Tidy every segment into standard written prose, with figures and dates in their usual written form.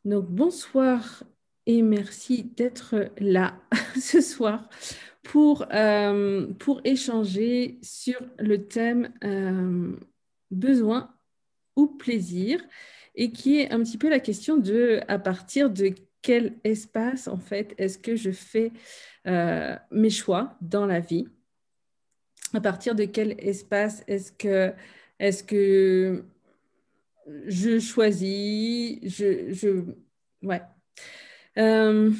Donc, bonsoir et merci d'être là ce soir pour échanger sur le thème besoin ou plaisir et qui est un petit peu la question de à partir de quel espace en fait est-ce que je fais mes choix dans la vie? À partir de quel espace est-ce que je choisis, ouais. Euh,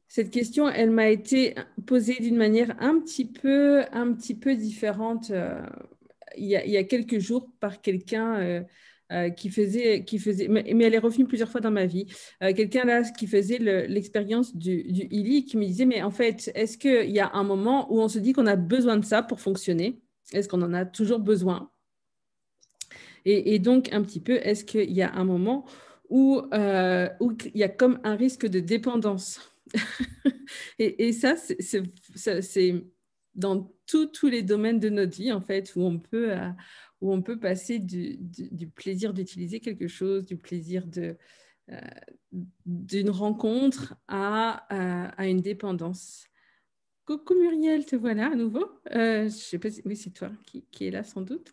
cette question, elle m'a été posée d'une manière un petit peu différente il y a quelques jours par quelqu'un mais elle est revenue plusieurs fois dans ma vie. Quelqu'un là qui faisait l'expérience du Ili qui me disait, mais en fait, est-ce qu'il y a un moment où on se dit qu'on a besoin de ça pour fonctionner? Est-ce qu'on en a toujours besoin? Et donc, un petit peu, est-ce qu'il y a un moment où il y a comme un risque de dépendance? Et ça, c'est dans tous les domaines de notre vie, en fait, où on peut passer du plaisir d'utiliser quelque chose, du plaisir euh, d'une rencontre à une dépendance. Coucou Muriel, te voilà à nouveau. Je sais pas oui, c'est toi qui est là sans doute.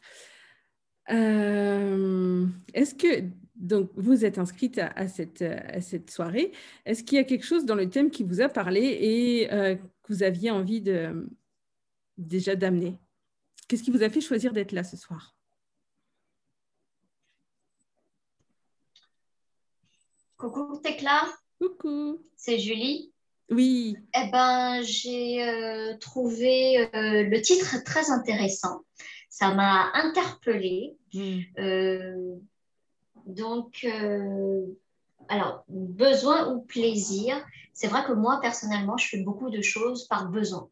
Est-ce que donc vous êtes inscrite à cette soirée? Est-ce qu'il y a quelque chose dans le thème qui vous a parlé et que vous aviez envie déjà d'amener? Qu'est-ce qui vous a fait choisir d'être là ce soir? Coucou Tecla, Coucou. c'est Julie. Oui. Eh ben, j'ai trouvé le titre très intéressant. Ça m'a interpellée. Hmm. Euh, alors, besoin ou plaisir, c'est vrai que moi, personnellement, je fais beaucoup de choses par besoin.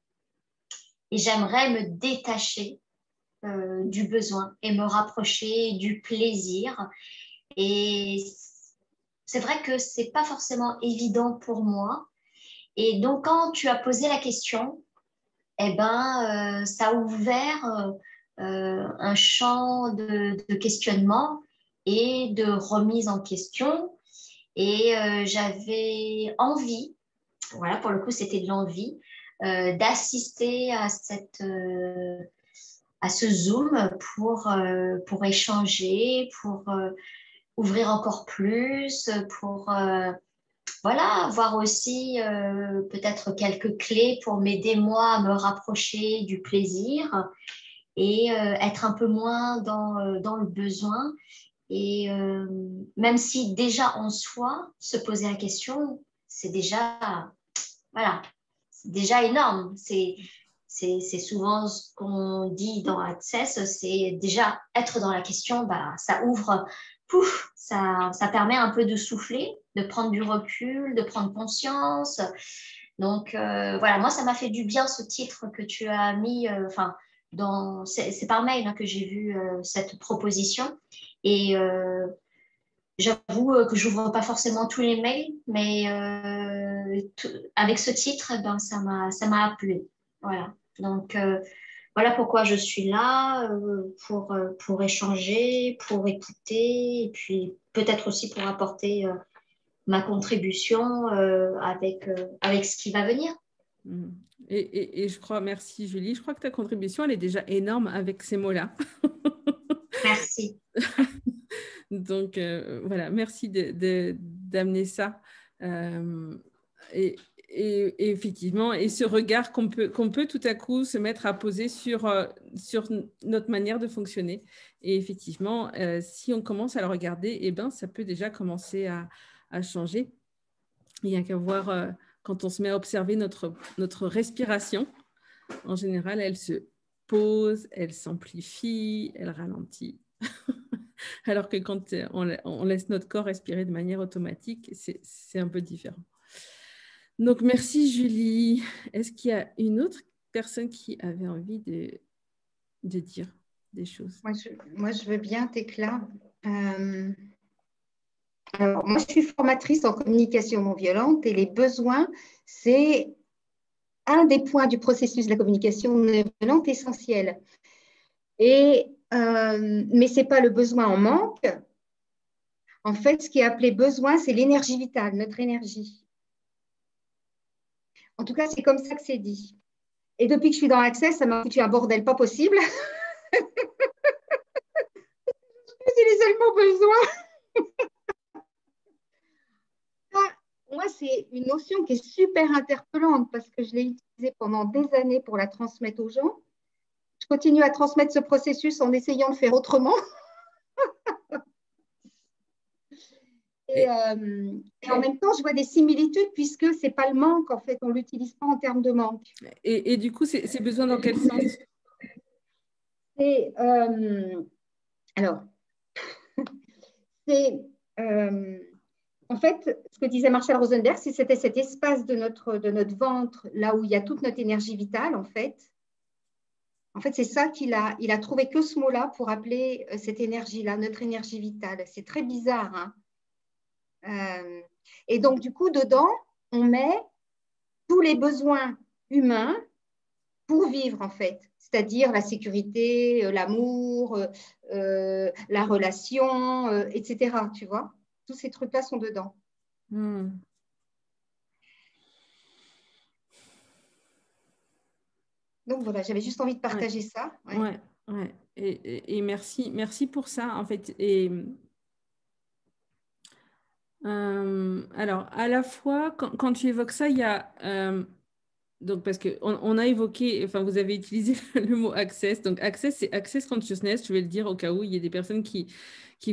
Et j'aimerais me détacher du besoin et me rapprocher du plaisir. Et c'est vrai que c'est pas forcément évident pour moi. Et donc, quand tu as posé la question, eh ben, ça a ouvert un champ de questionnement et de remise en question. Et j'avais envie, voilà, pour le coup, c'était de l'envie, d'assister à ce Zoom pour échanger, pour ouvrir encore plus, pour voilà, avoir aussi peut-être quelques clés pour m'aider moi à me rapprocher du plaisir et être un peu moins dans le besoin. Et même si déjà en soi, se poser la question, c'est déjà, voilà, c'est déjà énorme. C'est souvent ce qu'on dit dans Access, c'est déjà être dans la question, bah, ça ouvre, pouf, ça permet un peu de souffler, de prendre du recul, de prendre conscience. Donc voilà, moi ça m'a fait du bien ce titre que tu as mis, enfin, c'est par mail hein, que j'ai vu cette proposition. Et j'avoue que j'ouvre pas forcément tous les mails, mais avec ce titre, ben, ça m'a appelé. Voilà. Donc, voilà pourquoi je suis là, pour échanger, pour écouter, et puis peut-être aussi pour apporter ma contribution avec ce qui va venir. Hmm. Et je crois, merci Julie, je crois que ta contribution, elle est déjà énorme avec ces mots-là. Merci. Donc, voilà, merci d'amener ça. Euh, et, et effectivement, et ce regard qu'on peut tout à coup se mettre à poser sur notre manière de fonctionner. Et effectivement, si on commence à le regarder, eh ben, ça peut déjà commencer à changer. Il n'y a qu'à voir quand on se met à observer notre respiration. En général, elle se pose, elle s'amplifie, elle ralentit. Alors que quand on laisse notre corps respirer de manière automatique, c'est un peu différent. Donc, merci Julie. Est-ce qu'il y a une autre personne qui avait envie de dire des choses? Moi, je veux bien, Tecla. Alors, moi, je suis formatrice en communication non violente et les besoins, c'est un des points du processus de la communication non violente essentiel. Mais ce n'est pas le besoin en manque. En fait, ce qui est appelé besoin, c'est l'énergie vitale, notre énergie. En tout cas, c'est comme ça que c'est dit. Et depuis que je suis dans Access, ça m'a foutu un bordel pas possible. J'utilise seulement besoin. Moi, c'est une notion qui est super interpellante parce que je l'ai utilisée pendant des années pour la transmettre aux gens. Je continue à transmettre ce processus en essayant de faire autrement. Et en même temps, je vois des similitudes puisque ce n'est pas le manque, en fait, on ne l'utilise pas en termes de manque. Et du coup, c'est besoin dans quel sens? Alors, c'est en fait, ce que disait Marshall Rosenberg, c'était cet espace de notre ventre, là où il y a toute notre énergie vitale, en fait. En fait, c'est ça il a trouvé que ce mot-là pour appeler cette énergie-là, notre énergie vitale. C'est très bizarre, hein. Et donc, du coup, dedans, on met tous les besoins humains pour vivre, en fait. C'est-à-dire la sécurité, l'amour, la relation, etc. Tu vois? Tous ces trucs-là sont dedans. Donc, voilà, j'avais juste envie de partager ça. Ouais. Et merci pour ça, en fait. Alors, à la fois, quand tu évoques ça, il y a... donc, parce qu'on a évoqué, enfin, vous avez utilisé le mot access. Donc, access, c'est access consciousness. Je vais le dire au cas où il y a des personnes qui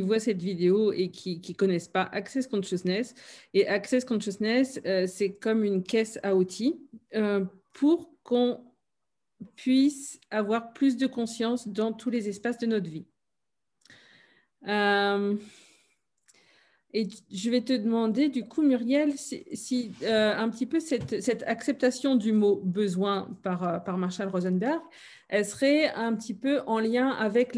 voient cette vidéo et qui ne connaissent pas access consciousness. Et access consciousness, c'est comme une caisse à outils pour qu'on puisse avoir plus de conscience dans tous les espaces de notre vie. Et je vais te demander, du coup, Muriel, si un petit peu cette acceptation du mot besoin par Marshall Rosenberg, elle serait un petit peu en lien avec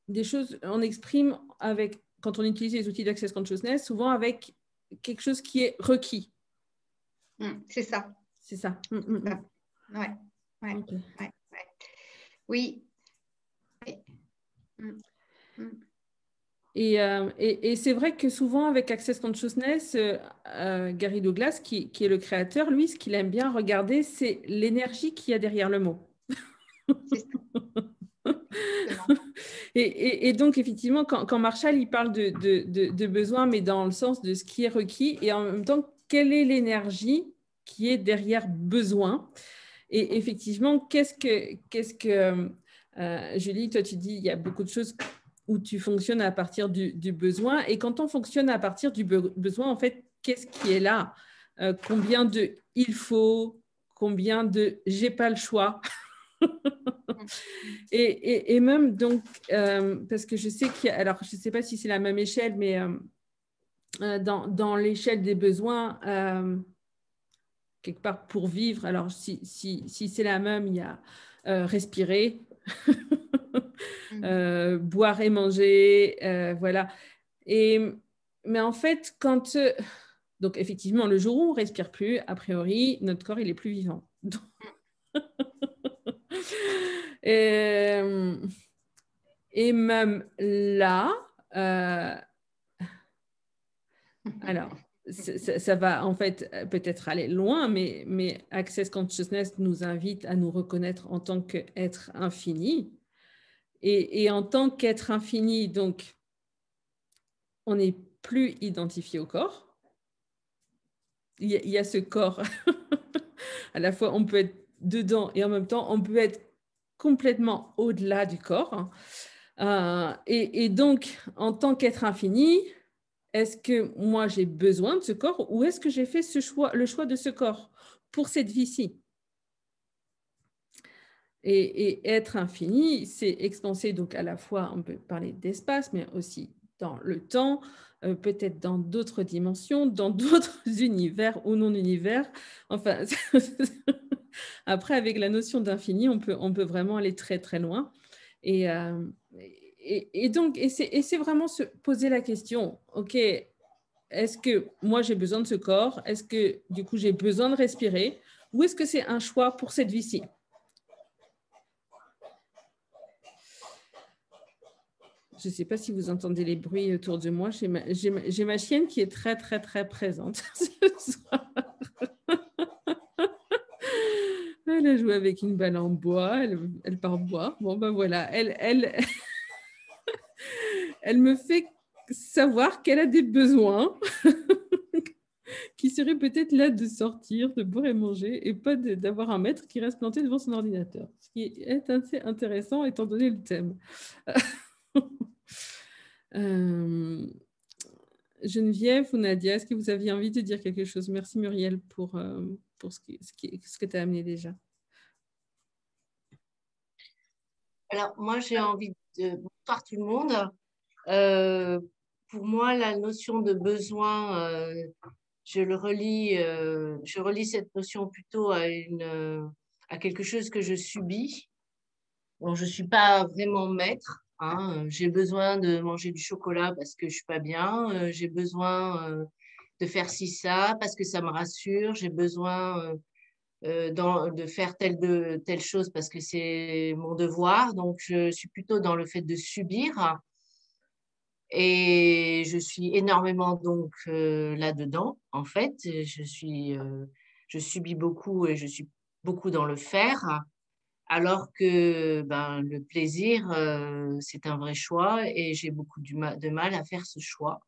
des choses, on exprime avec, quand on utilise les outils d'Access Consciousness, souvent avec quelque chose qui est requis. C'est ça. C'est ça. Ouais. Okay. Ouais. Oui. Et c'est vrai que souvent avec Access Consciousness, Gary Douglas, qui est le créateur, lui, ce qu'il aime bien regarder, c'est l'énergie qu'il y a derrière le mot. C'est ça. Et donc, effectivement, quand Marshall il parle de besoin, mais dans le sens de ce qui est requis, et en même temps, quelle est l'énergie qui est derrière besoin? Et effectivement, qu'est-ce que Julie, toi, tu dis, il y a beaucoup de choses où tu fonctionnes à partir du besoin. Et quand on fonctionne à partir du besoin, en fait, qu'est-ce qui est là? Combien de il faut? Combien de j'ai pas le choix? et même, donc, parce que je sais qu'il y a, alors, je ne sais pas si c'est la même échelle, mais dans l'échelle des besoins, quelque part pour vivre, alors si c'est la même, il y a respirer, boire et manger, voilà. Mais en fait, donc effectivement, le jour où on ne respire plus, a priori, notre corps, il est plus vivant. Et même là, alors, ça va en fait peut-être aller loin, mais Access Consciousness nous invite à nous reconnaître en tant qu'être infini. Et en tant qu'être infini, donc, on n'est plus identifié au corps. Il y a ce corps. À la fois, on peut être dedans et en même temps, on peut être complètement au-delà du corps. Et donc, en tant qu'être infini, est-ce que moi, j'ai besoin de ce corps ou est-ce que j'ai fait le choix de ce corps pour cette vie-ci? Et être infini, c'est expansé, donc à la fois, on peut parler d'espace, mais aussi dans le temps, peut-être dans d'autres dimensions, dans d'autres univers ou non-univers. Enfin, après, avec la notion d'infini, on peut vraiment aller très, très loin. Et c'est vraiment se poser la question, OK, est-ce que moi, j'ai besoin de ce corps? Est-ce que, du coup, j'ai besoin de respirer? Ou est-ce que c'est un choix pour cette vie-ci? Je ne sais pas si vous entendez les bruits autour de moi. J'ai ma chienne qui est très, très, très présente ce soir. Elle a joué avec une balle en bois. Elle part boire. Bon, ben voilà. Elle me fait savoir qu'elle a des besoins qui seraient peut-être là de sortir, de boire et manger, et pas d'avoir un maître qui reste planté devant son ordinateur. Ce qui est assez intéressant étant donné le thème. Geneviève ou Nadia, est-ce que vous aviez envie de dire quelque chose? Merci Muriel pour ce que tu as amené déjà. Alors, moi, j'ai envie de... Bonsoir tout le monde. Pour moi, la notion de besoin, je relie cette notion plutôt à quelque chose que je subis, dont je ne suis pas vraiment maître. Hein. J'ai besoin de manger du chocolat parce que je ne suis pas bien. J'ai besoin de faire ci, ça, parce que ça me rassure. J'ai besoin de faire telle chose parce que c'est mon devoir. Donc, je suis plutôt dans le fait de subir. Et je suis énormément donc là-dedans, en fait. Je subis beaucoup et je suis beaucoup dans le faire, alors que ben, le plaisir, c'est un vrai choix et j'ai beaucoup de mal à faire ce choix.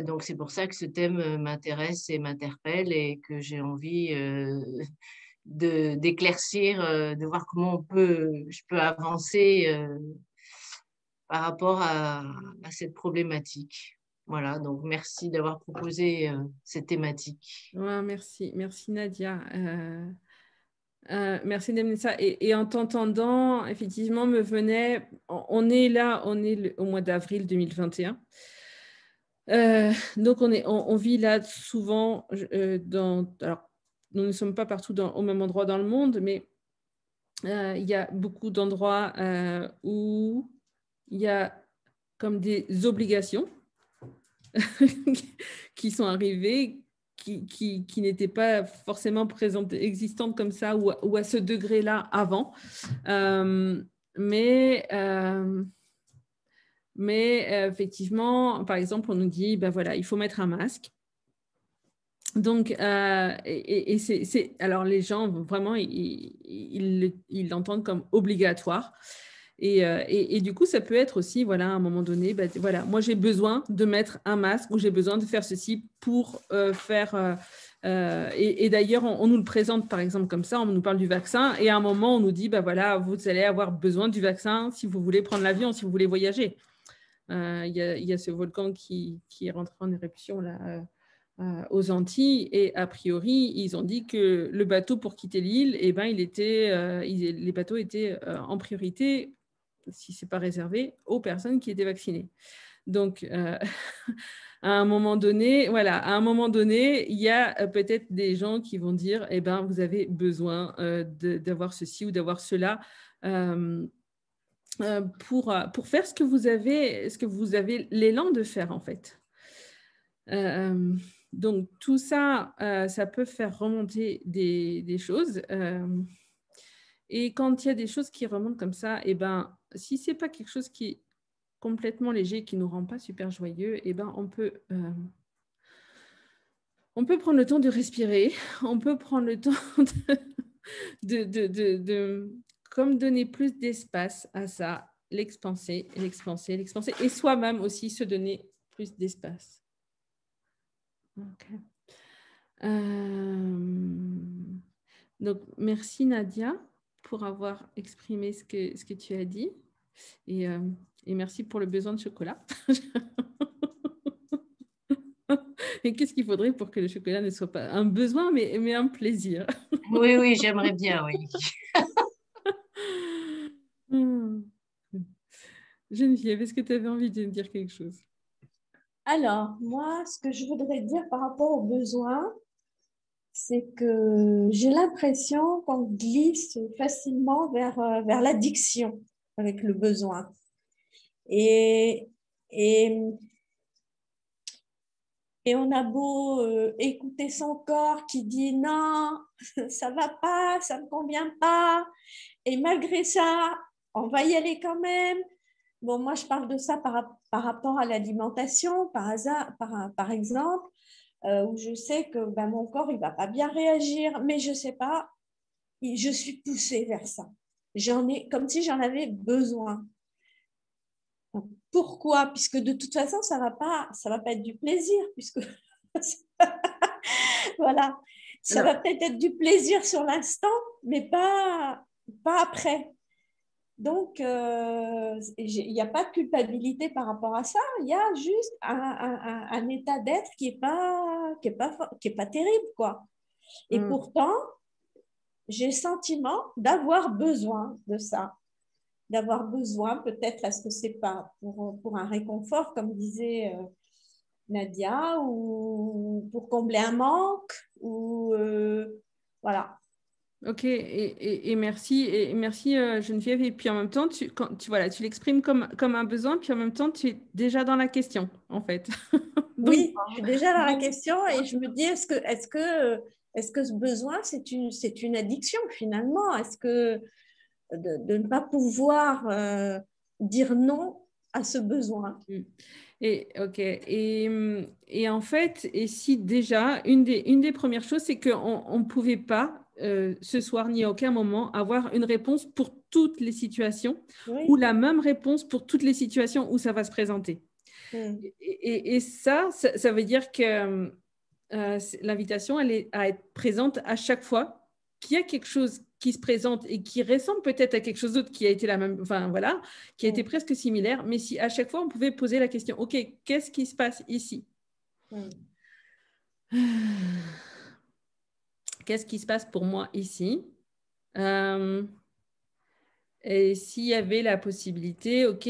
Donc, c'est pour ça que ce thème m'intéresse et m'interpelle et que j'ai envie d'éclaircir, de voir comment je peux avancer par rapport à cette problématique. Voilà, donc merci d'avoir proposé cette thématique. Ouais, merci Nadia. Merci d'amener ça. Et en t'entendant, effectivement, on est là, au mois d'avril 2021. Donc, on vit là souvent alors, nous ne sommes pas partout au même endroit dans le monde, mais il y a beaucoup d'endroits où il y a comme des obligations qui sont arrivées, qui n'étaient pas forcément existantes comme ça ou à ce degré-là avant. Mais effectivement, par exemple, on nous dit, ben voilà, il faut mettre un masque. Donc, alors les gens, vraiment, ils l'entendent comme obligatoire. Et du coup, ça peut être aussi, voilà, à un moment donné, ben, voilà, moi, j'ai besoin de mettre un masque ou j'ai besoin de faire ceci pour faire... et d'ailleurs, on nous le présente, par exemple, comme ça, on nous parle du vaccin et à un moment, on nous dit, ben voilà, vous allez avoir besoin du vaccin si vous voulez prendre l'avion, si vous voulez voyager. Il y a ce volcan qui est rentré en éruption là, aux Antilles et a priori, ils ont dit que le bateau pour quitter l'île, eh ben, les bateaux étaient en priorité, si ce n'est pas réservé, aux personnes qui étaient vaccinées. Donc, à un moment donné, il y a peut-être des gens qui vont dire, eh ben, vous avez besoin d'avoir ceci ou d'avoir cela pour faire ce que vous avez l'élan de faire, en fait. Donc, tout ça, ça peut faire remonter des choses. Et quand il y a des choses qui remontent comme ça, eh ben, si ce n'est pas quelque chose qui est complètement léger, qui ne nous rend pas super joyeux, eh ben, on peut prendre le temps de respirer. On peut prendre le temps comme donner plus d'espace à ça, l'expanser. Et soi-même aussi se donner plus d'espace. Okay. Donc, merci Nadia pour avoir exprimé ce que tu as dit et merci pour le besoin de chocolat. Et qu'est-ce qu'il faudrait pour que le chocolat ne soit pas un besoin, mais un plaisir? Oui, j'aimerais bien, oui. Geneviève, est-ce que tu avais envie de dire quelque chose? Alors, moi, ce que je voudrais dire par rapport aux besoins, c'est que j'ai l'impression qu'on glisse facilement vers l'addiction avec le besoin. Et on a beau écouter son corps qui dit non, ça va pas, ça me convient pas. Et malgré ça, on va y aller quand même. Bon, moi, je parle de ça par rapport à l'alimentation, par exemple, où je sais que ben, mon corps, il ne va pas bien réagir, mais je ne sais pas, je suis poussée vers ça. Comme si j'en avais besoin. Pourquoi? Puisque de toute façon, ça va pas être du plaisir, puisque voilà, ça va peut-être être du plaisir sur l'instant, mais pas après. Donc, il n'y a pas de culpabilité par rapport à ça. Il y a juste un état d'être qui est pas terrible, quoi. Et pourtant, j'ai le sentiment d'avoir besoin de ça. D'avoir besoin, peut-être, est-ce que c'est pas pour un réconfort, comme disait Nadia, ou pour combler un manque, ou voilà. Ok, et merci, Geneviève. Et puis en même temps, tu l'exprimes comme un besoin, puis en même temps, tu es déjà dans la question, en fait. Oui, je suis déjà dans la question et je me dis, est-ce que ce besoin, c'est une addiction finalement? Est-ce que de ne pas pouvoir dire non à ce besoin? Et en fait, et si déjà, une des premières choses, c'est qu'on ne pouvait pas, ce soir ni à aucun moment, avoir une réponse pour toutes les situations ou la même réponse pour toutes les situations où ça va se présenter. Et ça veut dire que l'invitation, elle est à être présente à chaque fois qu'il y a quelque chose qui se présente et qui ressemble peut-être à quelque chose d'autre qui a été la même, enfin voilà, qui a été presque similaire, mais si à chaque fois on pouvait poser la question, ok, qu'est-ce qui se passe ici? Qu'est-ce qui se passe pour moi ici? Et s'il y avait la possibilité, ok,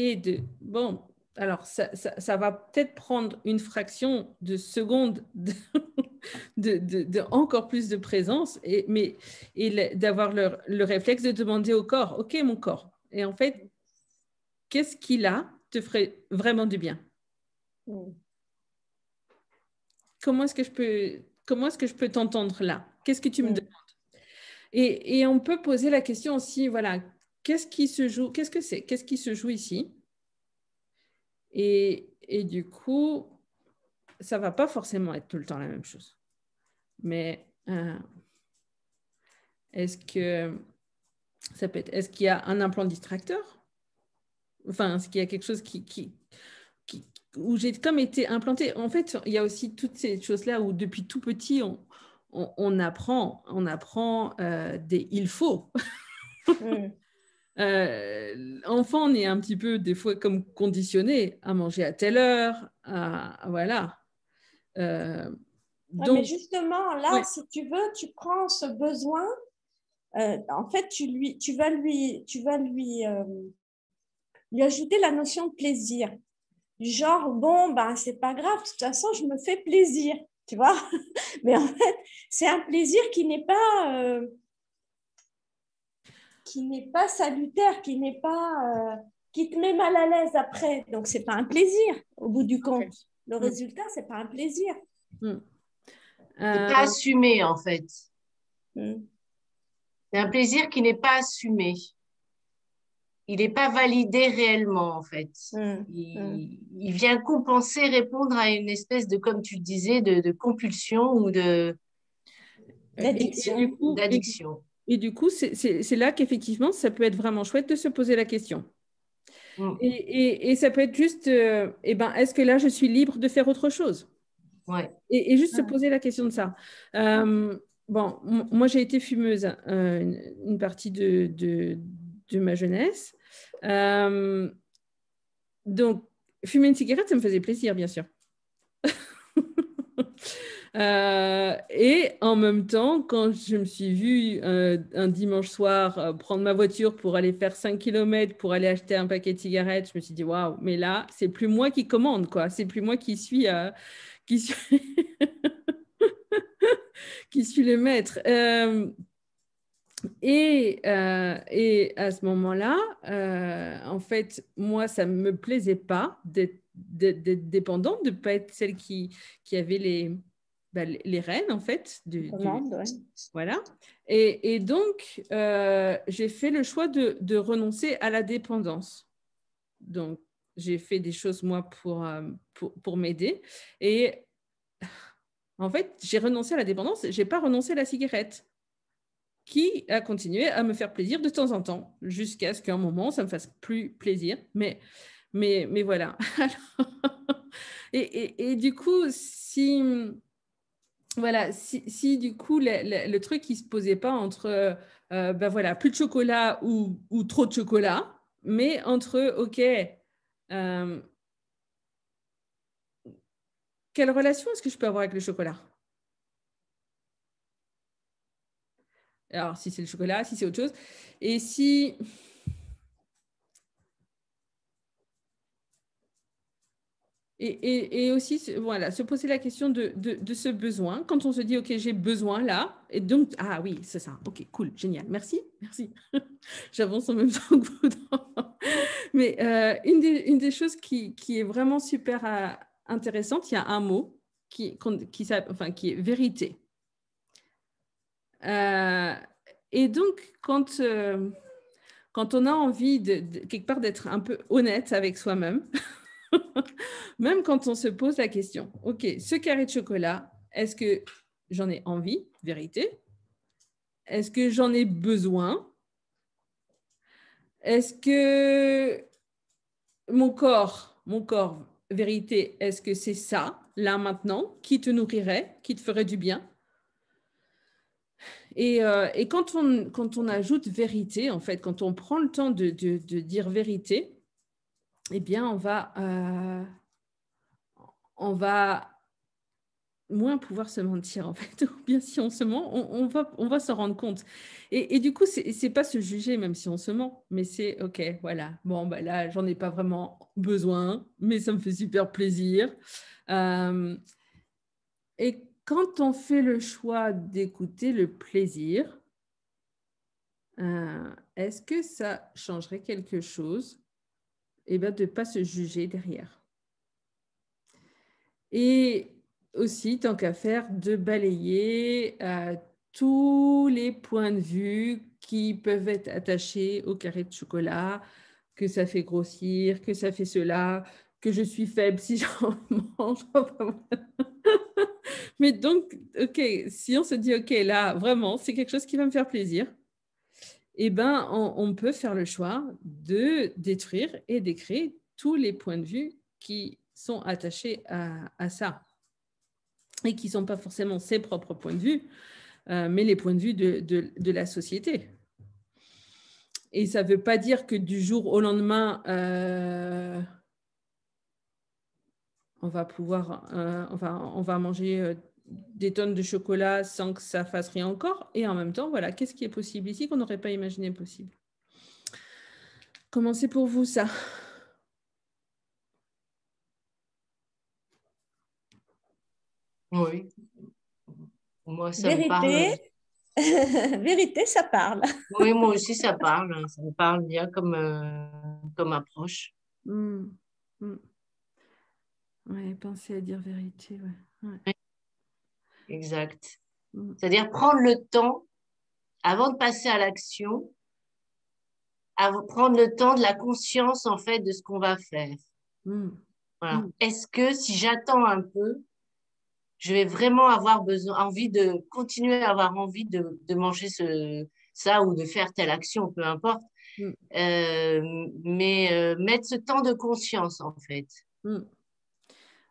bon, alors ça va peut-être prendre une fraction de seconde de encore plus de présence, mais d'avoir le réflexe de demander au corps, ok, mon corps, et en fait, qu'est-ce qui là te ferait vraiment du bien? Comment est-ce que je peux t'entendre là? Qu'est-ce que tu me demandes? Et on peut poser la question aussi, voilà, qu'est-ce qui se joue? Qu'est-ce qui se joue ici? Et du coup, ça ne va pas forcément être tout le temps la même chose. Mais est-ce qu'il y a un implant distracteur? Enfin, est-ce qu'il y a quelque chose où j'ai comme été implantée? En fait, il y a aussi toutes ces choses-là où depuis tout petit, on apprend des il faut. Enfant, on est un petit peu des fois comme conditionné à manger à telle heure, voilà. Mais justement, là, si tu veux, tu prends ce besoin, en fait, tu vas lui ajouter la notion de plaisir. Du genre, bon, ben, c'est pas grave, de toute façon, je me fais plaisir, tu vois. Mais en fait, c'est un plaisir qui n'est pas salutaire, qui te met mal à l'aise après. Donc, c'est pas un plaisir au bout du compte. Le résultat, c'est pas un plaisir. C'est pas assumé, en fait. C'est un plaisir qui n'est pas assumé. Il n'est pas validé réellement, en fait. Il vient compenser, répondre à une espèce de, comme tu disais, de compulsion ou d'addiction. Et du coup, c'est là qu'effectivement, ça peut être vraiment chouette de se poser la question. Et ça peut être juste, est-ce que là, je suis libre de faire autre chose? Et juste se poser la question de ça. Bon, moi, j'ai été fumeuse une partie de ma jeunesse. Donc, fumer une cigarette, ça me faisait plaisir, bien sûr. Et en même temps, quand je me suis vue un dimanche soir prendre ma voiture pour aller faire 5 km pour aller acheter un paquet de cigarettes, je me suis dit, waouh, mais là, c'est plus moi qui commande, quoi. C'est plus moi qui suis qui suis le maître. Et à ce moment-là, en fait, moi, ça ne me plaisait pas d'être dépendante, de ne pas être celle qui avait les rênes, en fait. Voilà. Et donc, j'ai fait le choix de renoncer à la dépendance. Donc, j'ai fait des choses, moi, pour m'aider. Et en fait, j'ai renoncé à la dépendance. Je n'ai pas renoncé à la cigarette, qui a continué à me faire plaisir de temps en temps, jusqu'à ce qu'à un moment, ça ne me fasse plus plaisir. Mais voilà. Et du coup, voilà, si du coup, le truc, il ne se posait pas entre ben voilà, plus de chocolat ou trop de chocolat, mais entre, OK, quelle relation est-ce que je peux avoir avec le chocolat? Alors, si c'est le chocolat, si c'est autre chose. Et si... Et aussi, voilà, se poser la question de ce besoin. Quand on se dit, OK, j'ai besoin là, et donc, ah oui, c'est ça. OK, cool, génial. Merci, merci. J'avance en même temps que vous. Mais une des choses qui est vraiment super intéressante, il y a un mot qui est vérité. Et donc, quand on a envie quelque part d'être un peu honnête avec soi-même, même quand on se pose la question, OK, ce carré de chocolat, est-ce que j'en ai envie, vérité? Est-ce que j'en ai besoin? Est-ce que mon corps, vérité, est-ce que c'est ça, là, maintenant, qui te nourrirait, qui te ferait du bien? Et quand on ajoute vérité, en fait, quand on prend le temps de dire vérité, eh bien, on va moins pouvoir se mentir, en fait. Ou bien si on se ment, on va s'en rendre compte. Et du coup, c'est pas se juger, même si on se ment, mais c'est, OK, voilà, bon, bah là, j'en ai pas vraiment besoin, mais ça me fait super plaisir. Et quand on fait le choix d'écouter le plaisir, est-ce que ça changerait quelque chose? Eh bien, de ne pas se juger derrière. Et aussi, tant qu'à faire, de balayer tous les points de vue qui peuvent être attachés au carré de chocolat, que ça fait grossir, que ça fait cela, que je suis faible si j'en mange. Mais donc, OK, si on se dit, OK, là, vraiment, c'est quelque chose qui va me faire plaisir, eh ben, on peut faire le choix de détruire et d'écrire tous les points de vue qui sont attachés à ça et qui ne sont pas forcément ses propres points de vue, mais les points de vue de la société. Et ça ne veut pas dire que du jour au lendemain, on va manger des tonnes de chocolat sans que ça fasse rien encore. Et en même temps, voilà, qu'est-ce qui est possible ici qu'on n'aurait pas imaginé possible? Comment c'est pour vous, ça? Oui, moi, ça me parle. Vérité, vérité, ça parle. Oui, moi aussi, ça parle. Ça me parle bien comme approche. Mm. Mm. Ouais, penser à dire vérité, ouais. Ouais. Exact. Mm. C'est-à-dire prendre le temps, avant de passer à l'action, prendre le temps de la conscience, en fait, de ce qu'on va faire. Mm. Voilà. Mm. Est-ce que si j'attends un peu, je vais vraiment avoir envie de continuer à avoir envie de manger ça ou de faire telle action, peu importe. Mm. Mais mettre ce temps de conscience, en fait. Mm.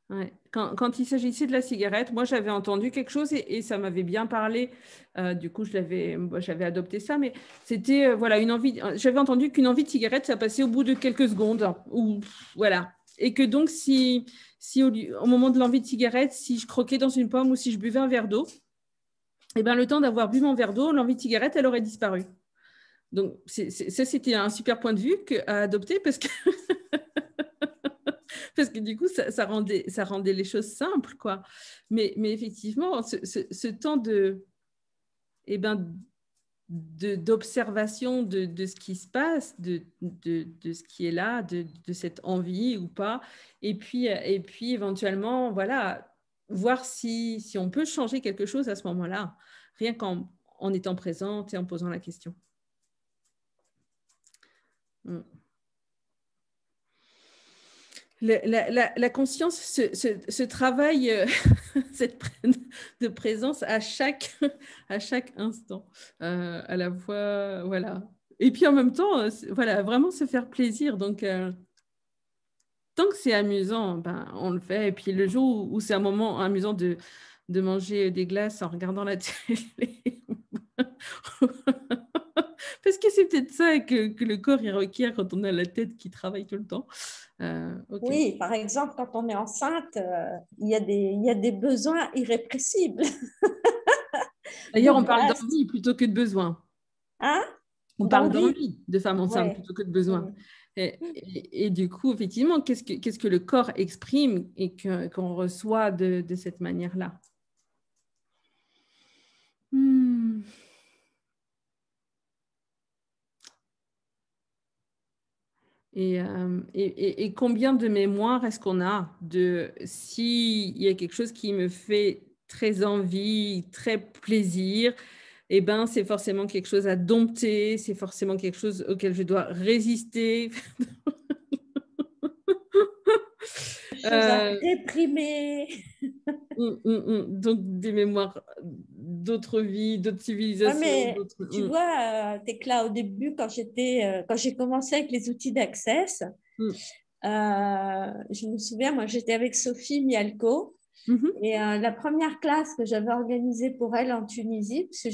Ouais. Quand il s'agissait de la cigarette, moi j'avais entendu quelque chose et ça m'avait bien parlé. Du coup, j'avais adopté ça, mais c'était voilà une envie. J'avais entendu qu'une envie de cigarette, ça passait au bout de quelques secondes, ou voilà, et que donc si au moment de l'envie de cigarette, si je croquais dans une pomme ou si je buvais un verre d'eau, et ben le temps d'avoir bu mon verre d'eau, l'envie de cigarette, elle aurait disparu. Donc ça, c'était un super point de vue à adopter parce que parce que du coup, ça rendait les choses simples, quoi. Mais effectivement, ce temps eh ben, d'observation de ce qui se passe, de ce qui est là, de cette envie ou pas, et puis éventuellement, voilà, voir si on peut changer quelque chose à ce moment-là, rien qu'en étant présente et en posant la question. Mm. la conscience se travaille cette de présence à chaque instant, à la fois, voilà. Et puis en même temps, voilà, vraiment se faire plaisir. Donc, tant que c'est amusant, ben, on le fait. Et puis le jour où c'est un moment amusant de manger des glaces en regardant la télé, parce que c'est peut-être ça que le corps il requiert quand on a la tête qui travaille tout le temps. Okay. Oui, par exemple, quand on est enceinte, il y a des besoins irrépressibles. D'ailleurs, on parle d'envie plutôt que de besoin. Hein? On parle d'envie de femme enceinte plutôt que de besoin. Mmh. Et du coup, effectivement, qu'est-ce que le corps exprime et qu'on reçoit de cette manière-là? Et combien de mémoire est-ce qu'on a de s'il y a quelque chose qui me fait très envie, très plaisir, eh ben, c'est forcément quelque chose à dompter, c'est forcément quelque chose auquel je dois résister. À réprimer. Donc, des mémoires d'autres vies, d'autres civilisations. Ouais, mais tu vois, Tecla, au début, quand j'ai commencé avec les outils d'Access, je me souviens, moi, j'étais avec Sophie Mialco. Et la première classe que j'avais organisée pour elle en Tunisie, parce que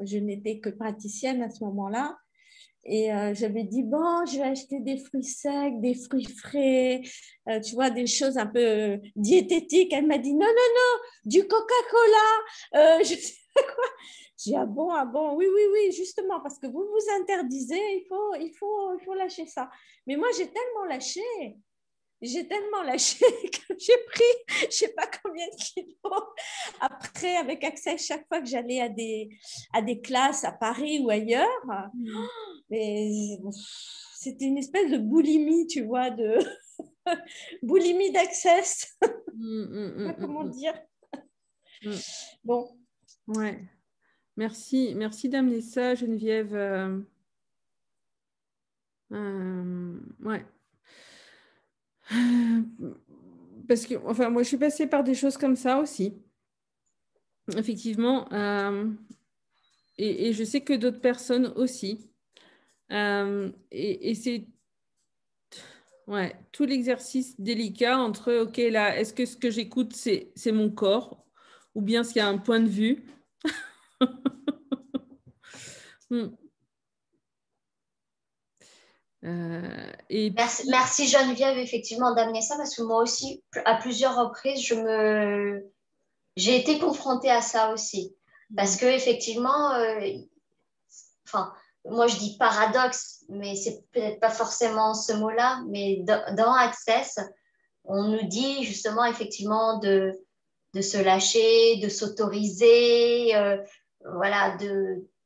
je n'étais que praticienne à ce moment-là, et j'avais dit, bon, je vais acheter des fruits secs, des fruits frais, tu vois, des choses un peu diététiques. Elle m'a dit, non, non, non, du Coca-Cola, je sais pas quoi. J'ai dit, ah bon, oui, oui, oui, justement, parce que vous vous interdisez, il faut lâcher ça. Mais moi, j'ai tellement lâché que j'ai pris, je ne sais pas combien de kilos. Après, avec Access, chaque fois que j'allais à des classes à Paris ou ailleurs, mais c'était une espèce de boulimie, tu vois, de boulimie d'Access. Je sais pas comment dire. Bon. Ouais. Merci d'amener ça, Geneviève. Ouais. Parce que, enfin, moi, je suis passée par des choses comme ça aussi. Effectivement. Et je sais que d'autres personnes aussi. Et c'est tout l'exercice délicat entre, OK, là, est-ce que ce que j'écoute, c'est mon corps ou bien s'il y a un point de vue. Merci Geneviève, effectivement, d'amener ça, parce que moi aussi, à plusieurs reprises, j'ai été confrontée à ça aussi. Parce que effectivement, enfin, moi je dis paradoxe, mais c'est peut-être pas forcément ce mot-là, mais dans Access, on nous dit justement effectivement de se lâcher, de s'autoriser, voilà,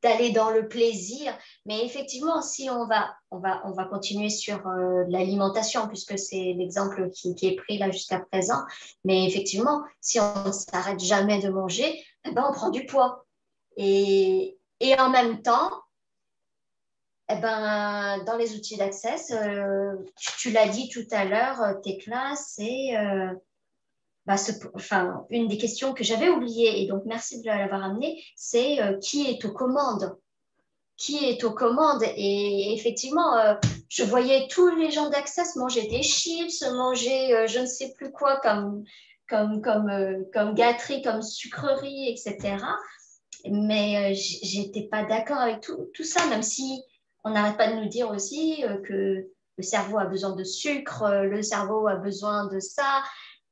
d'aller dans le plaisir. Mais effectivement, si on va continuer sur l'alimentation, puisque c'est l'exemple qui est pris là jusqu'à présent. Mais effectivement, si on ne s'arrête jamais de manger, eh ben, on prend du poids. Et en même temps, eh ben, dans les outils d'Access, tu l'as dit tout à l'heure, Tecla, c'est une des questions que j'avais oubliées, et donc merci de l'avoir amenée, c'est qui est aux commandes? Qui est aux commandes? Et effectivement, je voyais tous les gens d'Access manger des chips, manger je ne sais plus quoi comme gâterie, comme sucrerie, etc. Mais j'étais pas d'accord avec tout ça, même si on n'arrête pas de nous dire aussi que le cerveau a besoin de sucre, le cerveau a besoin de ça.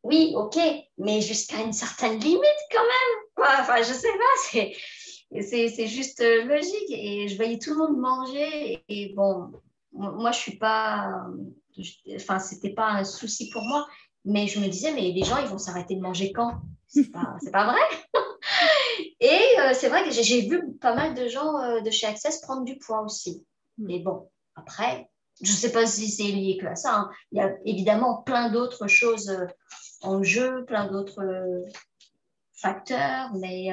Oui, ok, mais jusqu'à une certaine limite quand même, quoi. Enfin, je sais pas, c'est juste logique. Et je voyais tout le monde manger. Et bon, moi, je suis pas. Enfin, c'était pas un souci pour moi. Mais je me disais, mais les gens, ils vont s'arrêter de manger quand? C'est pas vrai. Et c'est vrai que j'ai vu pas mal de gens de chez Access prendre du poids aussi. Mais bon, après, je ne sais pas si c'est lié que à ça. Hein. Il y a évidemment plein d'autres choses en jeu, plein d'autres facteurs. Mais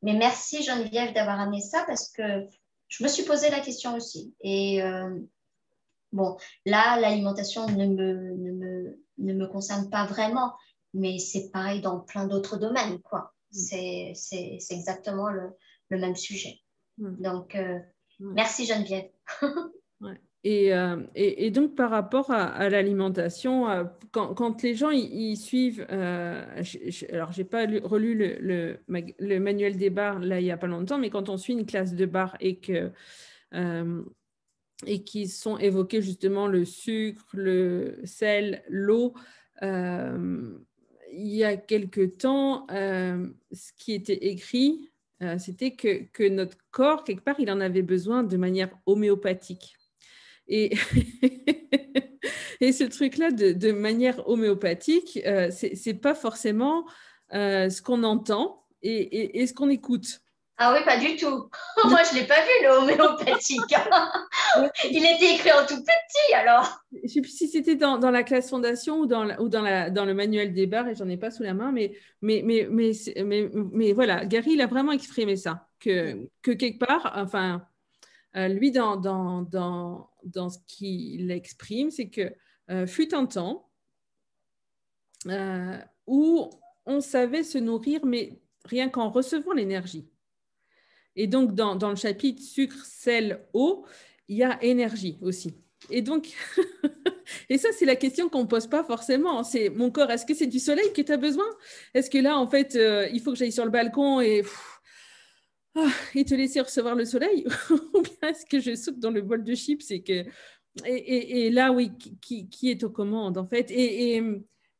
merci Geneviève d'avoir amené ça, parce que je me suis posé la question aussi. Et bon, là, l'alimentation ne me ne me concerne pas vraiment, mais c'est pareil dans plein d'autres domaines, quoi. C'est exactement le même sujet. Donc, merci Geneviève. Ouais. Et donc, par rapport à l'alimentation, quand les gens ils suivent, alors je n'ai pas relu le manuel des barres là, il n'y a pas longtemps, mais quand on suit une classe de barres et qu'ils sont évoqués justement le sucre, le sel, l'eau, il y a quelque temps, ce qui était écrit, c'était que notre corps, quelque part, il en avait besoin de manière homéopathique. Et, et ce truc-là, de manière homéopathique, ce n'est pas forcément ce qu'on entend et ce qu'on écoute. Ah oui, pas du tout. Moi, je ne l'ai pas vu, le homéopathique. Il était écrit en tout petit, alors. Je ne sais plus si c'était dans la classe fondation ou dans le manuel des barres, et j'en ai pas sous la main, mais voilà, Gary, il a vraiment exprimé ça, que quelque part, enfin, lui, dans ce qu'il exprime, c'est que fut un temps où on savait se nourrir, mais rien qu'en recevant l'énergie. Et donc, dans le chapitre sucre, sel, eau, il y a énergie aussi. Et donc, et ça, c'est la question qu'on ne pose pas forcément. C'est mon corps, est-ce que c'est du soleil que tu as besoin? Est-ce que là, en fait, il faut que j'aille sur le balcon et te laisser recevoir le soleil? Ou bien est-ce que je saute dans le bol de chips et là, oui, qui est aux commandes, en fait?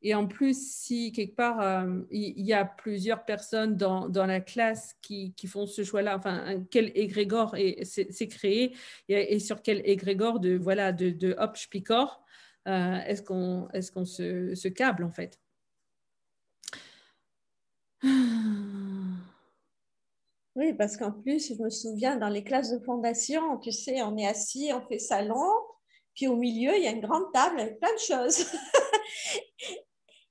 Et en plus, si quelque part, il y a plusieurs personnes dans la classe qui font ce choix-là, enfin, quel égrégore s'est créé et sur quel égrégore de hop, je picore, est-ce qu'on se câble, en fait? Oui, parce qu'en plus, je me souviens, dans les classes de fondation, tu sais, on est assis, on fait salon, puis au milieu, il y a une grande table avec plein de choses.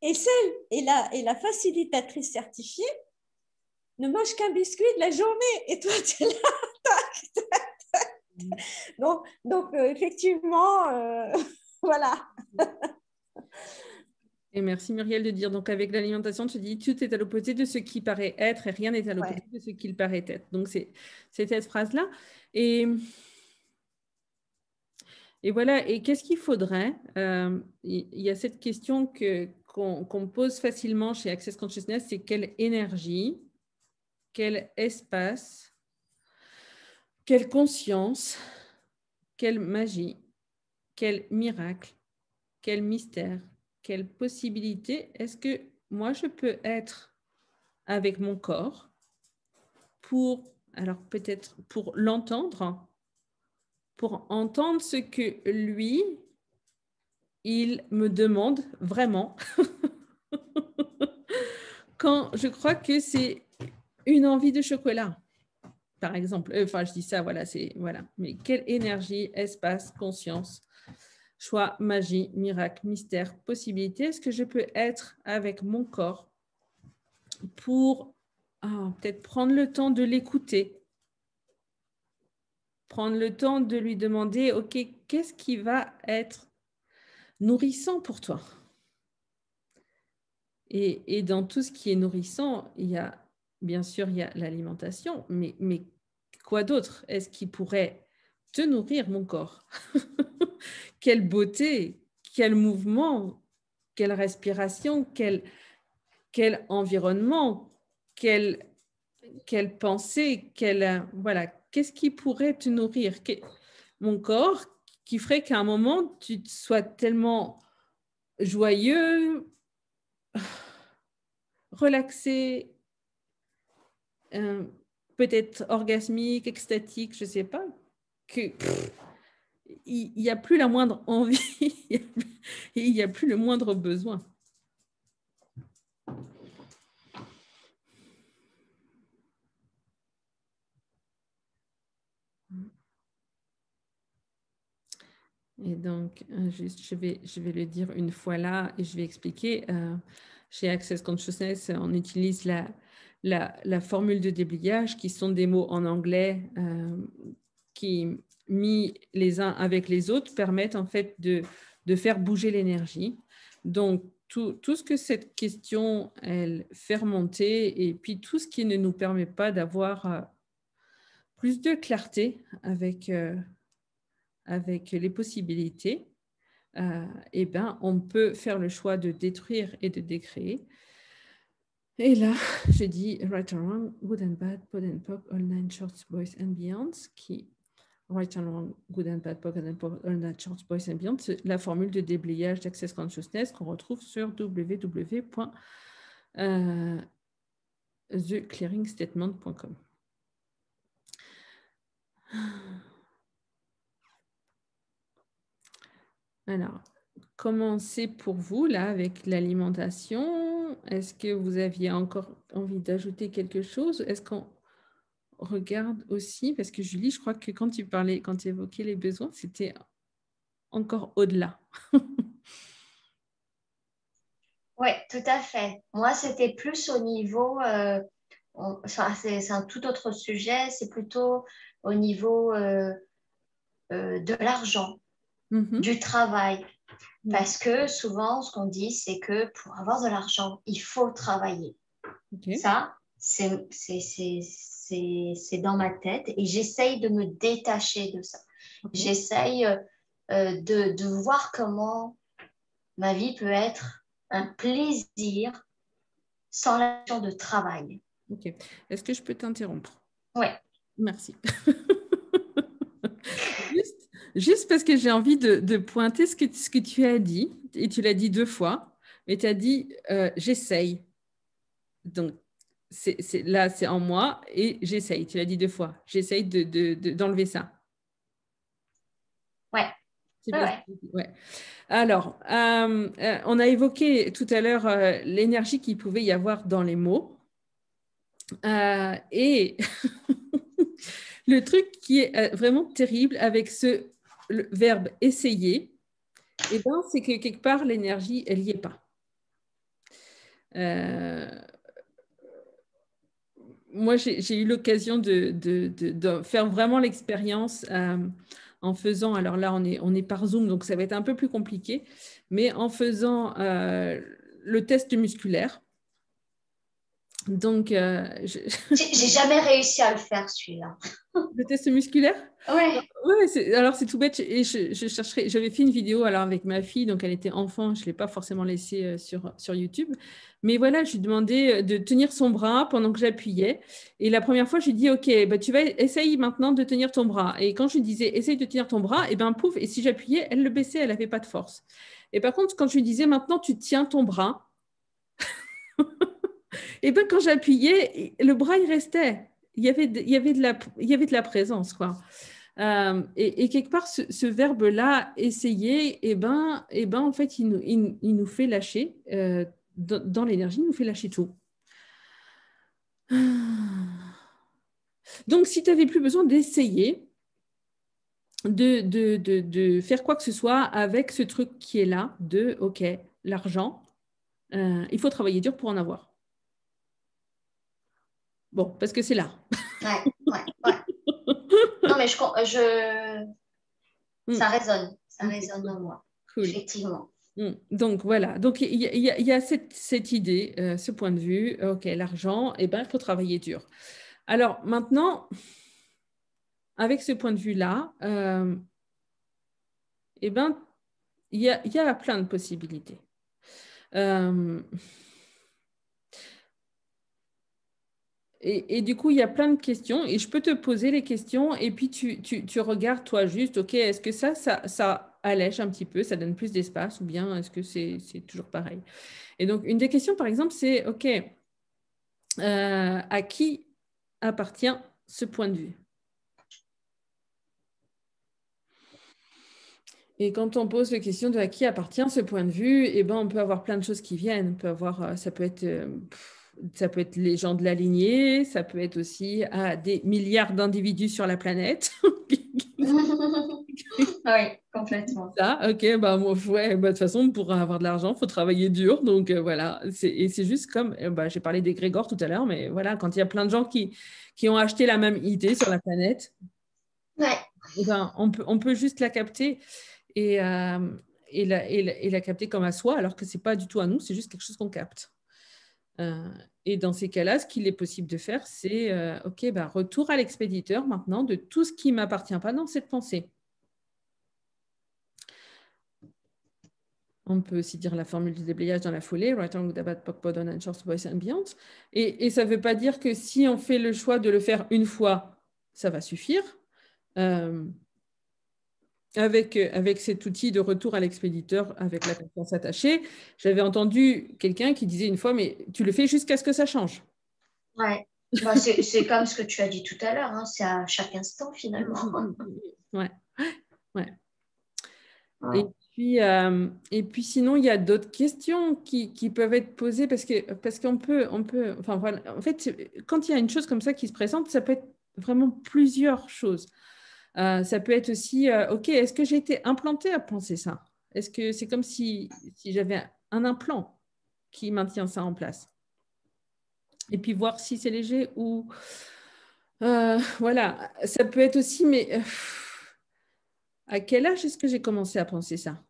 Et la facilitatrice certifiée ne mange qu'un biscuit de la journée. Et toi, tu es là, tac, tac, tac. Donc effectivement, voilà. Et merci Muriel de dire, donc avec l'alimentation, tu dis, tout est à l'opposé de ce qui paraît être et rien n'est à l'opposé de ce qu'il paraît être. Donc c'est cette phrase-là. Et voilà, et qu'est-ce qu'il faudrait? Il y a cette question qu'on pose facilement chez Access Consciousness, c'est quelle énergie, quel espace, quelle conscience, quelle magie, quel miracle, quel mystère, quelle possibilité est-ce que moi je peux être avec mon corps alors peut-être pour l'entendre, pour entendre ce que lui, il me demande vraiment. Quand je crois que c'est une envie de chocolat, par exemple. Enfin, je dis ça, voilà. Mais quelle énergie, espace, conscience, choix, magie, miracle, mystère, possibilité, est-ce que je peux être avec mon corps pour peut-être prendre le temps de l'écouter, prendre le temps de lui demander, OK, qu'est-ce qui va être nourrissant pour toi? Et dans tout ce qui est nourrissant, bien sûr, il y a l'alimentation, mais quoi d'autre? Est-ce qui pourrait te nourrir, mon corps? Quelle beauté, quel mouvement, quelle respiration, quel environnement, quelle pensée, voilà, qu'est-ce qui pourrait te nourrir? Mon corps qui ferait qu'à un moment, tu sois tellement joyeux, relaxé, peut-être orgasmique, extatique, je ne sais pas, qu'il n'y a plus la moindre envie et il n'y a plus le moindre besoin. Et donc, je vais le dire une fois là et je vais expliquer. Chez Access Consciousness, on utilise la formule de déblayage qui sont des mots en anglais qui, mis les uns avec les autres, permettent en fait de faire bouger l'énergie. Donc, tout ce que cette question, elle fait remonter, et puis tout ce qui ne nous permet pas d'avoir plus de clarté avec les possibilités, eh ben, on peut faire le choix de détruire et de décréer. Et là, je dis right and wrong, good and bad, pod and pop, all nine shorts, boys and beyonds, qui right and wrong, good and bad, pod and pop, all nine shorts, boys and beyonds, c'est la formule de déblayage d'Access Consciousness qu'on retrouve sur www.theclearingstatement.com. Alors, comment c'est pour vous là avec l'alimentation? Est-ce que vous aviez encore envie d'ajouter quelque chose? Est-ce qu'on regarde aussi, parce que Julie, je crois que quand tu évoquais les besoins, c'était encore au-delà. Oui, tout à fait. Moi, c'était plus au niveau, c'est un tout autre sujet, c'est plutôt au niveau de l'argent, du travail. Parce que souvent, ce qu'on dit, c'est que pour avoir de l'argent, il faut travailler. Okay. Ça, c'est dans ma tête et j'essaye de me détacher de ça. Okay. J'essaye de voir comment ma vie peut être un plaisir sans l'action de travail. Ok. Est-ce que je peux t'interrompre? Oui. Merci. Juste parce que j'ai envie de pointer ce que tu as dit, et tu l'as dit 2 fois, mais tu as dit j'essaye. Donc, là, c'est en moi et j'essaye. Tu l'as dit 2 fois. J'essaye d'enlever ça. Ouais. Ouais. Alors, on a évoqué tout à l'heure l'énergie qu'il pouvait y avoir dans les mots. Et le truc qui est vraiment terrible avec le verbe essayer, eh ben, c'est que quelque part, l'énergie, elle n'y est pas. Moi, j'ai eu l'occasion de faire vraiment l'expérience en faisant, alors là, on est par Zoom, donc ça va être un peu plus compliqué, mais en faisant le test musculaire. Donc, j'ai jamais réussi à le faire, celui-là. Le test musculaire? Ouais. Ouais, alors c'est tout bête. Et j'avais fait une vidéo alors avec ma fille, donc elle était enfant, je ne l'ai pas forcément laissée sur YouTube. Mais voilà, je lui demandais de tenir son bras pendant que j'appuyais. Et la première fois, je lui ai dit, OK, bah, tu vas essayer maintenant de tenir ton bras. Et quand je lui disais, essaye de tenir ton bras, et ben pouf, et si j'appuyais, elle le baissait, elle n'avait pas de force. Et par contre, quand je lui disais, maintenant, tu tiens ton bras, et ben quand j'appuyais, le bras, il restait. Il y avait de la présence, quoi. Et quelque part, ce verbe-là, essayer, en fait, il nous fait lâcher, dans l'énergie, il nous fait lâcher tout. Donc, si tu n'avais plus besoin d'essayer de faire quoi que ce soit avec ce truc qui est là, OK, l'argent, il faut travailler dur pour en avoir. Bon, parce que c'est là. Ouais. Non, mais ça résonne en moi, cool. Effectivement. Donc, voilà. Donc, il y a cette idée, ce point de vue. OK, l'argent, il faut travailler dur. Alors, maintenant, avec ce point de vue-là, il y a plein de possibilités. Et du coup, il y a plein de questions et je peux te poser les questions et puis tu regardes toi juste, OK, est-ce que ça allège un petit peu, ça donne plus d'espace ou bien est-ce que c'est toujours pareil? Et donc, une des questions, par exemple, c'est, OK, à qui appartient ce point de vue? Et quand on pose la question de à qui appartient ce point de vue, on peut avoir plein de choses qui viennent. On peut avoir, ça peut être les gens de la lignée, ça peut être aussi à des milliards d'individus sur la planète. Oui, complètement. Ça, OK, de toute façon, pour avoir de l'argent, il faut travailler dur. Donc, voilà. Et c'est juste comme, j'ai parlé d'égrégore tout à l'heure, mais voilà, quand il y a plein de gens qui ont acheté la même idée sur la planète, ouais. on peut juste la capter. Et et la capter comme à soi, alors que ce n'est pas du tout à nous, c'est juste quelque chose qu'on capte. Et dans ces cas-là, ce qu'il est possible de faire, c'est OK, bah, retour à l'expéditeur maintenant de tout ce qui ne m'appartient pas dans cette pensée. On peut aussi dire la formule du déblayage dans la foulée, right on about Pokpodon and Short Voice and Beyond. Et ça ne veut pas dire que si on fait le choix de le faire une fois, ça va suffire. Avec cet outil de retour à l'expéditeur, avec la confiance attachée, j'avais entendu quelqu'un qui disait une fois, mais tu le fais jusqu'à ce que ça change. Ouais. Bah, c'est comme ce que tu as dit tout à l'heure, hein, c'est à chaque instant finalement. Ouais. Ouais. Ouais. Et puis sinon, il y a d'autres questions qui peuvent être posées parce qu'on peut, enfin voilà, en fait, quand il y a une chose comme ça qui se présente, ça peut être vraiment plusieurs choses. Ça peut être aussi, OK, est-ce que j'ai été implantée à penser ça? Est-ce que c'est comme si j'avais un implant qui maintient ça en place? Et puis voir si c'est léger ou... voilà, ça peut être aussi, mais à quel âge est-ce que j'ai commencé à penser ça?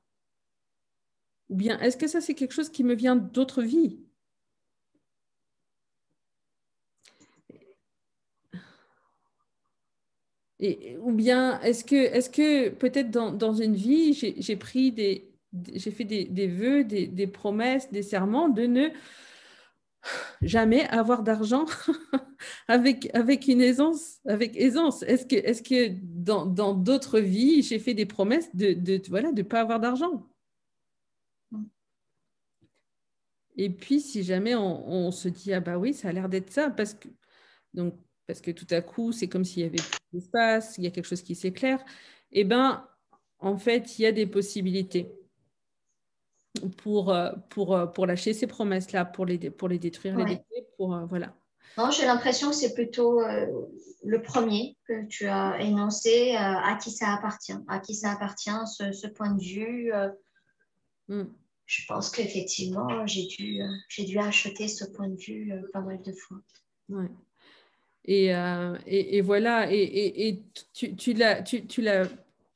Ou bien, est-ce que ça, c'est quelque chose qui me vient d'autres vies? Ou bien, est-ce que peut-être dans une vie, j'ai fait des vœux, des promesses, des serments de ne jamais avoir d'argent avec une aisance, avec aisance. Est-ce que dans d'autres vies, j'ai fait des promesses voilà, de pas avoir d'argent? Et puis, si jamais on se dit, ah bah oui, ça a l'air d'être ça, parce que tout à coup, c'est comme s'il y avait plus d'espace, il y a quelque chose qui s'éclaire, eh bien, en fait, il y a des possibilités pour lâcher ces promesses-là, pour les détruire, les Ouais. détruire, voilà. Non, j'ai l'impression que c'est plutôt le premier que tu as énoncé, à qui ça appartient. À qui ça appartient, ce point de vue. Je pense qu'effectivement, j'ai dû acheter ce point de vue pas mal de fois. Ouais. Et voilà, et tu l'as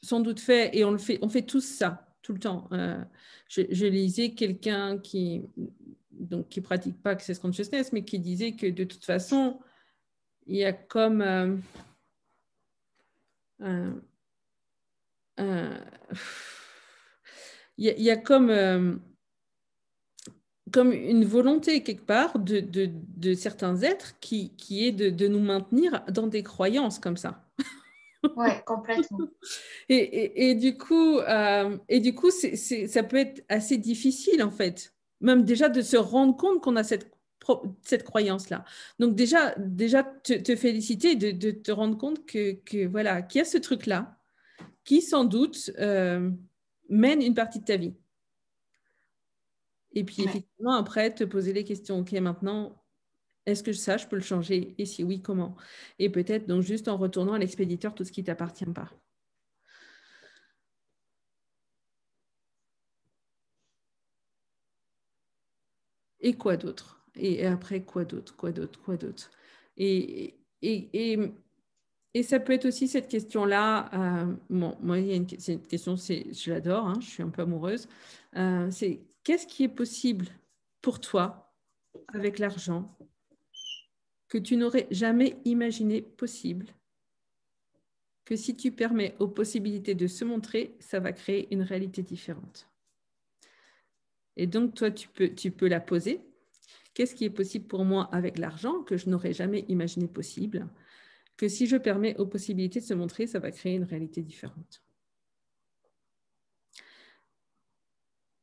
sans doute fait, et on fait tous ça tout le temps. Je lisais quelqu'un qui pratique pas Access Consciousness, mais qui disait que de toute façon, il y a comme il y a comme une volonté quelque part de certains êtres qui est de nous maintenir dans des croyances comme ça. Oui, complètement. Et du coup, ça peut être assez difficile en fait, même déjà de se rendre compte qu'on a cette croyance-là. Donc déjà te féliciter de te rendre compte que voilà, qu'il y a ce truc-là qui sans doute mène une partie de ta vie. Et puis effectivement, après, te poser les questions, OK, maintenant, est-ce que ça, je peux le changer? Et si oui, comment? Et peut-être donc juste en retournant à l'expéditeur tout ce qui ne t'appartient pas. Et quoi d'autre? Et après, quoi d'autre? Et ça peut être aussi cette question-là. Bon, moi, c'est une question, je l'adore, hein, je suis un peu amoureuse. C'est qu'est-ce qui est possible pour toi avec l'argent que tu n'aurais jamais imaginé possible, que si tu permets aux possibilités de se montrer, ça va créer une réalité différente. Et donc, toi, tu peux la poser. Qu'est-ce qui est possible pour moi avec l'argent que je n'aurais jamais imaginé possible, que si je permets aux possibilités de se montrer, ça va créer une réalité différente.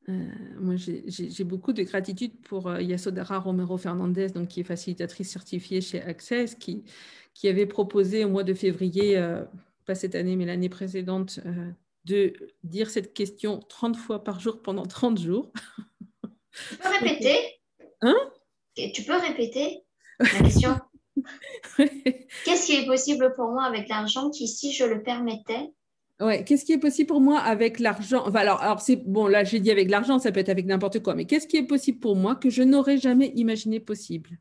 Moi, j'ai beaucoup de gratitude pour Yasodhara Romero Fernandez, donc, qui est facilitatrice certifiée chez Access, qui avait proposé au mois de février, pas cette année, mais l'année précédente, de dire cette question 30 fois par jour pendant 30 jours. Tu peux répéter? Hein? Tu peux répéter la question? Qu'est-ce qui est possible pour moi avec l'argent qui, si je le permettais? Ouais, qu'est-ce qui est possible pour moi avec l'argent? Enfin, alors c'est bon, là j'ai dit avec l'argent, ça peut être avec n'importe quoi, mais qu'est-ce qui est possible pour moi que je n'aurais jamais imaginé possible?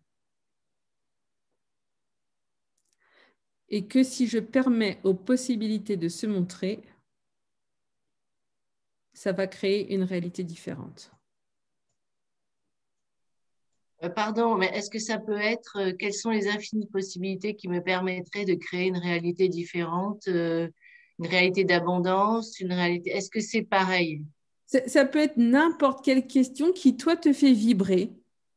Et que si je permets aux possibilités de se montrer, ça va créer une réalité différente. Pardon, mais est-ce que ça peut être, quelles sont les infinies possibilités qui me permettraient de créer une réalité différente, une réalité d'abondance, une réalité, est-ce que c'est pareil? Ça peut être n'importe quelle question qui, toi, te fait vibrer.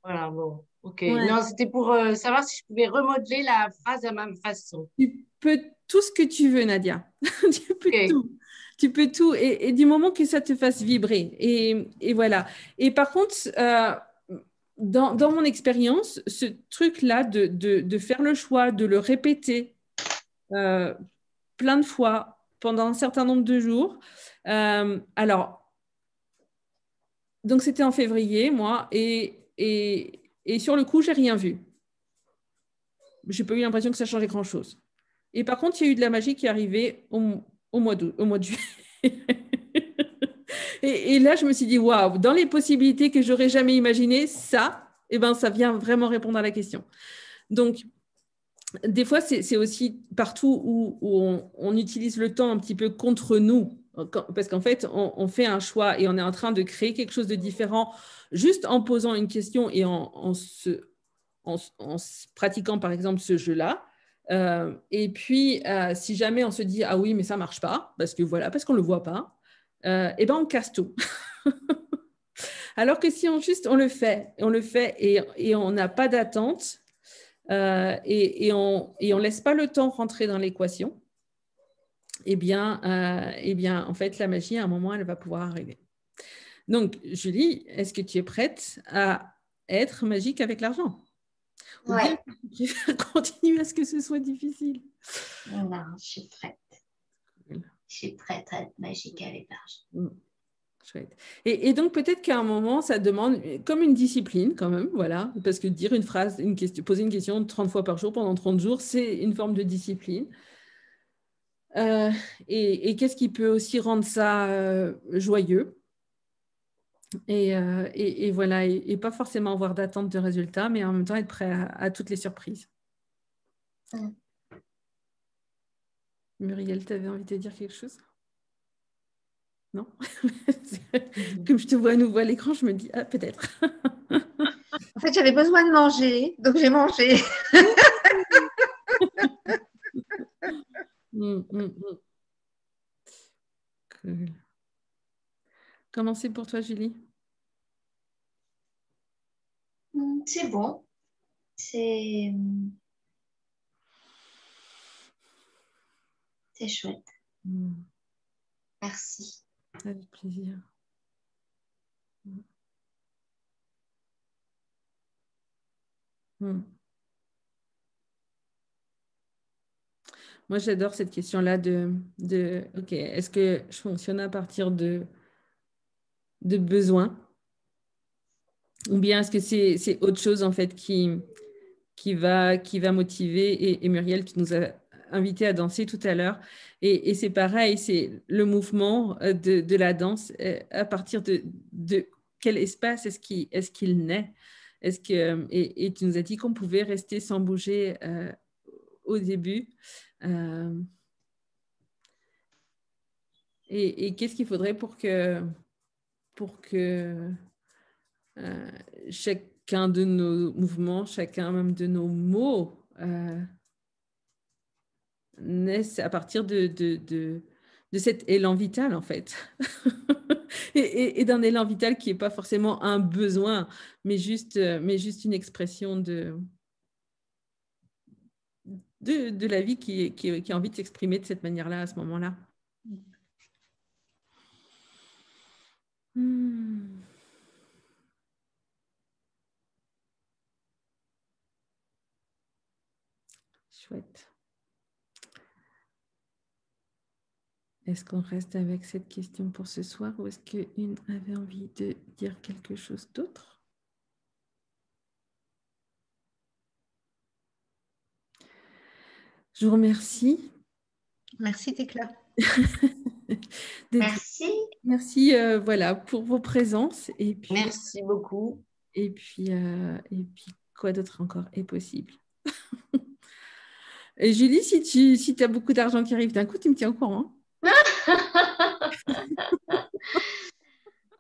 Voilà, bon, ok. Ouais. Non, c'était pour savoir si je pouvais remodeler la phrase à ma façon. Tu peux tout ce que tu veux, Nadia. Tu peux Ok. tout. Tu peux tout. Et du moment que ça te fasse vibrer. Et voilà. Et par contre, dans mon expérience, ce truc-là de faire le choix, de le répéter plein de fois pendant un certain nombre de jours. Alors, donc c'était en février, moi, et sur le coup, j'ai rien vu. J'ai pas eu l'impression que ça changeait grand-chose. Et par contre, il y a eu de la magie qui est arrivée au mois de juillet. Et là, je me suis dit, waouh, dans les possibilités que j'aurais jamais imaginées, ça, eh ben, ça vient vraiment répondre à la question. Donc, des fois, c'est aussi partout où on utilise le temps un petit peu contre nous. Parce qu'en fait, on fait un choix et on est en train de créer quelque chose de différent juste en posant une question et en se pratiquant, par exemple, ce jeu-là. Et puis, si jamais on se dit, ah oui, mais ça ne marche pas, parce qu'on ne le voit pas, eh ben, on casse tout. Alors que si on le fait et on n'a pas d'attente et on ne laisse pas le temps rentrer dans l'équation, eh bien, en fait, la magie, à un moment, elle va pouvoir arriver. Donc, Julie, est-ce que tu es prête à être magique avec l'argent? Ou bien tu préfères continuer à ce que ce soit difficile? Non, je suis prête. Je suis prête à être magique avec l'argent. Chouette. Et donc, peut-être qu'à un moment, ça demande comme une discipline quand même, voilà, parce que dire une phrase, poser une question 30 fois par jour pendant 30 jours, c'est une forme de discipline. Et qu'est-ce qui peut aussi rendre ça joyeux? Et voilà, et pas forcément avoir d'attente de résultats, mais en même temps être prêt à toutes les surprises. Muriel, tu avais envie de dire quelque chose? Non? Comme je te vois à nouveau à l'écran, je me dis, ah, peut-être. En fait, j'avais besoin de manger, donc j'ai mangé. Cool. Comment c'est pour toi, Julie? C'est bon. C'est chouette. Merci. Avec plaisir. Moi, j'adore cette question-là OK, est-ce que je fonctionne à partir de besoins ou bien est-ce que c'est autre chose en fait qui va motiver et Muriel, tu nous as invité à danser tout à l'heure et c'est pareil, c'est le mouvement de la danse à partir de quel espace est-ce qu'il naît? Et tu nous as dit qu'on pouvait rester sans bouger au début. Et qu'est-ce qu'il faudrait pour que chacun de nos mouvements, chacun même de nos mots naissent à partir de cet élan vital, en fait. et d'un élan vital qui n'est pas forcément un besoin, mais juste une expression de la vie qui a envie de s'exprimer de cette manière-là, à ce moment-là. Chouette. Est-ce qu'on reste avec cette question pour ce soir ou est-ce qu'une avait envie de dire quelque chose d'autre? Je vous remercie. Merci, Thécla. Merci. Merci voilà, pour vos présences. Et puis, merci beaucoup. Et puis quoi d'autre encore est possible? Et Julie, si tu as beaucoup d'argent qui arrive d'un coup, tu me tiens au courant.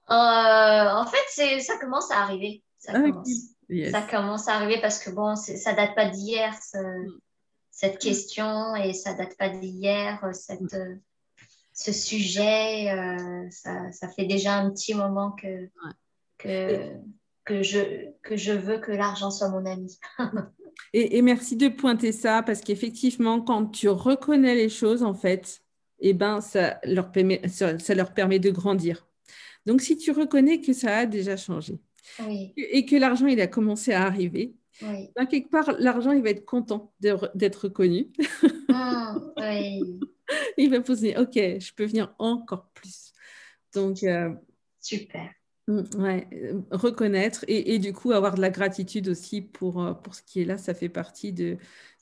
En fait, ça commence à arriver. Ok. Yes. Ça commence à arriver parce que bon, ça date pas d'hier, cette question, et ça date pas d'hier, ce sujet. Ça fait déjà un petit moment que, que je veux que l'argent soit mon ami. Et merci de pointer ça parce qu'effectivement, quand tu reconnais les choses, en fait, eh ben, ça leur permet de grandir. Donc, si tu reconnais que ça a déjà changé Oui, et que l'argent, il a commencé à arriver, oui. ben, quelque part, l'argent, il va être content d'être reconnu. Oui, Il va poser, OK, je peux venir encore plus. Donc, super. ouais, reconnaître et du coup avoir de la gratitude aussi pour ce qui est là, ça fait partie de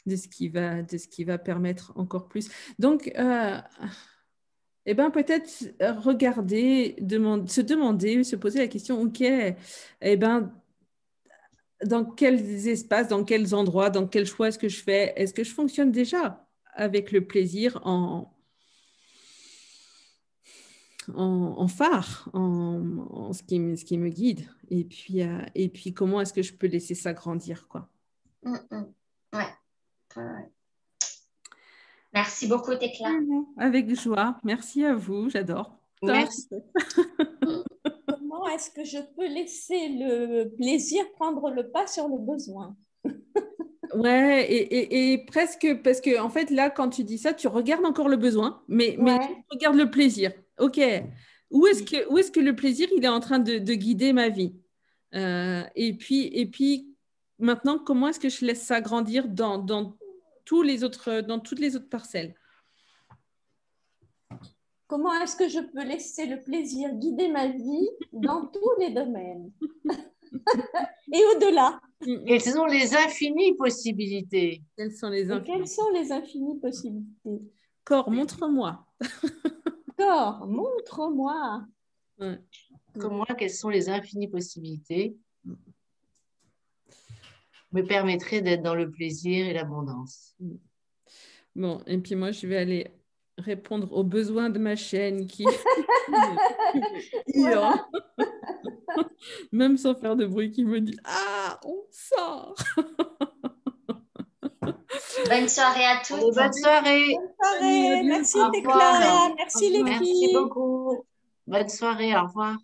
ce qui va permettre encore plus. Donc, eh ben, peut-être regarder, se demander, se poser la question, OK, eh ben, dans quels espaces, dans quels endroits, dans quels choix est-ce que je fais? Est-ce que je fonctionne déjà avec le plaisir en phare, en ce qui me guide. Et puis comment est-ce que je peux laisser ça grandir, quoi. Ouais, ouais. Merci beaucoup, Tekla. Avec joie. Merci à vous. J'adore. Merci. Comment est-ce que je peux laisser le plaisir prendre le pas sur le besoin? Ouais, et presque, parce que en fait, là, quand tu dis ça, tu regardes encore le besoin, mais tu regardes le plaisir. OK. Où est-ce que le plaisir, il est en train de guider ma vie? Et puis, maintenant, comment est-ce que je laisse ça grandir dans toutes les autres parcelles? Comment est-ce que je peux laisser le plaisir guider ma vie dans tous les domaines et au-delà? Quelles sont les infinies possibilités? Quelles sont les Et quelles sont les infinies possibilités? Corps, montre-moi. Corps, montre-moi. Ouais. Comme moi, quelles sont les infinies possibilités me permettraient d'être dans le plaisir et l'abondance. Bon, et puis moi, je vais aller répondre aux besoins de ma chaîne qui Voilà. même sans faire de bruit, qui me dit ah, on sort. Bonne soirée à toutes. Bonne soirée. Bonne soirée. Merci Au Tekla. revoir. Merci les Merci filles. beaucoup. Bonne soirée. Au revoir.